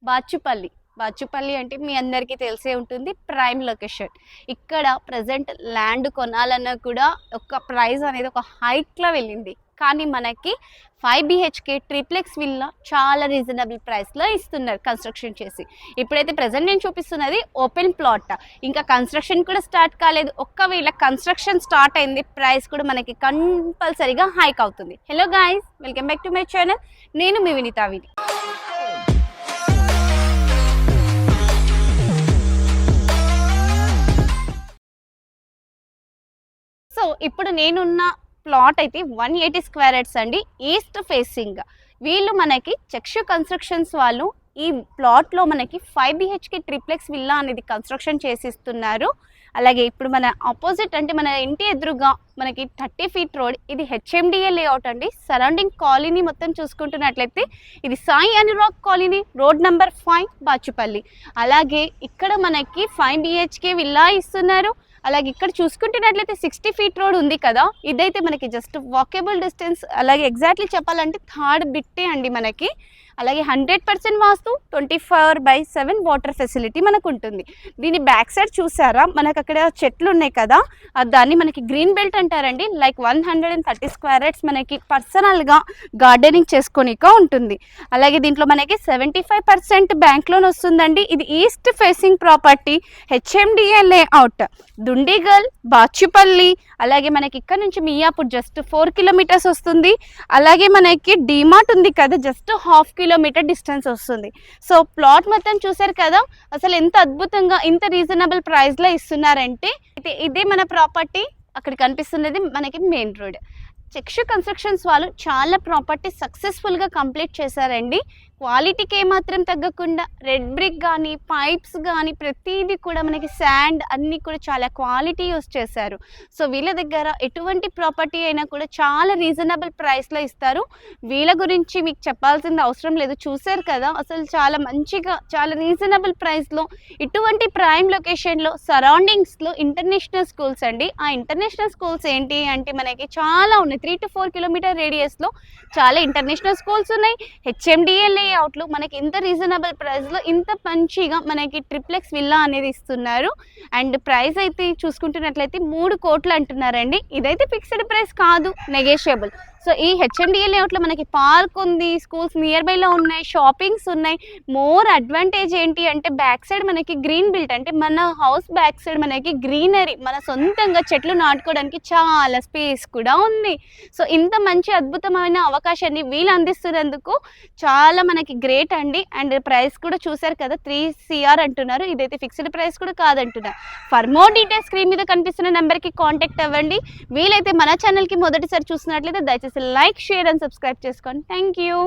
బాచుపల్లి అంటే మీ అందరికీ తెలిసే ఉంటుంది, ప్రైమ్ లొకేషన్. ఇక్కడ ప్రజెంట్ ల్యాండ్ కొనాలన్నా కూడా ఒక ప్రైస్ అనేది ఒక హైక్లో వెళ్ళింది. కానీ మనకి 5 BHK ట్రిప్లెక్స్ విల్లా చాలా రీజనబుల్ ప్రైస్లో ఇస్తున్నారు కన్స్ట్రక్షన్ చేసి. ఇప్పుడైతే ప్రజెంట్ నేను చూపిస్తున్నది ఓపెన్ ప్లాట్, ఇంకా కన్స్ట్రక్షన్ కూడా స్టార్ట్ కాలేదు. ఒక్కవేళ కన్స్ట్రక్షన్ స్టార్ట్ అయింది, ప్రైస్ కూడా మనకి కంపల్సరీగా హైక్ అవుతుంది. Hello guys, welcome back to my channel. నేను మీ వినీతా. సో ఇప్పుడు నేనున్న ప్లాట్ అయితే 180 స్క్వేర్ యార్డ్స్ అండి, ఈస్ట్ ఫేసింగ్. వీళ్ళు మనకి చక్షు కన్స్ట్రక్షన్స్ వాళ్ళు ఈ ప్లాట్లో మనకి 5 BHK ట్రిప్లెక్స్ విల్లా అనేది కన్స్ట్రక్షన్ చేసిస్తున్నారు. అలాగే ఇప్పుడు మన ఆపోజిట్ అంటే మన ఇంటి ఎదురుగా మనకి 30 ఫీట్ రోడ్, ఇది HMDA లేఅవుట్ అండి. సరౌండింగ్ కాలనీ మొత్తం చూసుకుంటున్నట్లయితే ఇది Sai Anurag colony, road number 5, Bachupally. అలాగే ఇక్కడ మనకి 5 BHK విల్లా ఇస్తున్నారు. అలాగే ఇక్కడ చూసుకుంటున్నట్లయితే 60 ఫీట్ రోడ్ ఉంది కదా, ఇదైతే మనకి జస్ట్ వాకేబుల్ డిస్టెన్స్. అలాగే ఎగ్జాక్ట్లీ చెప్పాలంటే థర్డ్ బిట్టే అండి మనకి. అలాగే 100% వాస్తు, 24/7 వాటర్ ఫెసిలిటీ మనకు ఉంటుంది. దీని బ్యాక్ సైడ్ చూసారా, మనకు అక్కడ చెట్లు ఉన్నాయి కదా, దాన్ని మనకి గ్రీన్ బెల్ట్ అంటారండి. లైక్ 130 స్క్వేర్ యార్డ్స్ మనకి పర్సనల్గా గార్డెనింగ్ చేసుకోనిక ఉంటుంది. అలాగే దీంట్లో మనకి 75% బ్యాంక్ లోన్ వస్తుందండి. ఇది east facing property, HMDA layout, Dundigal, Bachupally. అలాగే మనకి ఇక్కడ నుంచి మియాపూర్ జస్ట్ 4 కిలోమీటర్స్ వస్తుంది. అలాగే మనకి డిమార్ట్ ఉంది కదా, జస్ట్ 1/2 కిలోమీటర్ డిస్టెన్స్ వస్తుంది. సో ప్లాట్ మొత్తం చూసారు కదా, అసలు ఎంత అద్భుతంగా ఇంత రీజనబుల్ ప్రైస్లో ఇస్తున్నారంటే. ఇదే మన ప్రాపర్టీ. అక్కడ కనిపిస్తున్నది మనకి మెయిన్ రోడ్. చక్షు కన్స్ట్రక్షన్స్ వాళ్ళు చాలా ప్రాపర్టీ సక్సెస్ఫుల్గా కంప్లీట్ చేశారండి. క్వాలిటీకి ఏమాత్రం తగ్గకుండా రెడ్ బ్రిక్ కానీ, పైప్స్ కానీ, ప్రతిదీ కూడా మనకి శాండ్ అన్నీ కూడా చాలా క్వాలిటీ యూస్ చేశారు. సో వీళ్ళ దగ్గర ఎటువంటి ప్రాపర్టీ అయినా కూడా చాలా రీజనబుల్ ప్రైస్లో ఇస్తారు. వీళ్ళ గురించి మీకు చెప్పాల్సిన అవసరం లేదు, చూసారు కదా. అసలు చాలా మంచిగా, చాలా రీజనబుల్ ప్రైస్లో ఇటువంటి ప్రైమ్ లొకేషన్లో సరౌండింగ్స్లో ఇంటర్నేషనల్ స్కూల్స్ అండి. ఆ ఇంటర్నేషనల్ స్కూల్స్ ఏంటి అంటే మనకి చాలా ఉన్నాయి. 3 to 4 కిలోమీటర్ రేడియస్లో చాలా ఇంటర్నేషనల్ స్కూల్స్ ఉన్నాయి. HMDA లేఅవుట్లు మనకి ఇంత రీజనబుల్ ప్రైస్లో ఇంత మంచిగా మనకి ట్రిప్లెక్స్ విల్లా అనేది ఇస్తున్నారు. అండ్ ప్రైస్ అయితే చూసుకుంటున్నట్లయితే 3 కోట్లు అంటున్నారండి. ఇదైతే ఫిక్స్డ్ ప్రైస్ కాదు, నెగోషియబుల్. సో ఈ HMDA లేఅవుట్లో మనకి పార్క్ ఉంది, స్కూల్స్ నియర్ బైలో ఉన్నాయి, షాపింగ్స్ ఉన్నాయి. మోర్ అడ్వాంటేజ్ ఏంటి అంటే బ్యాక్ సైడ్ మనకి గ్రీన్ బెల్ట్, అంటే మన హౌస్ బ్యాక్ సైడ్ మనకి గ్రీనరీ, మన సొంతంగా చెట్లు నాటుకోవడానికి చాలా స్పేస్ కూడా ఉంది. సో ఇంత మంచి అద్భుతమైన అవకాశాన్ని వీళ్ళు అందిస్తున్నందుకు చాలా మనకి గ్రేట్ అండి. అండ్ ప్రైస్ కూడా చూసారు కదా, 3 CR అంటున్నారు. ఇదైతే ఫిక్స్డ్ ప్రైస్ కూడా కాదంటున్నారు. ఫర్ మోర్ డీటెయిల్స్ స్క్రీన్ మీద కనిపిస్తున్న నెంబర్కి కాంటాక్ట్ అవ్వండి. వీలైతే మన ఛానల్కి మొదటిసారి చూసినట్లయితే దయచేసి లైక్, షేర్ అండ్ సబ్స్క్రైబ్ చేసుకోండి. Thank you.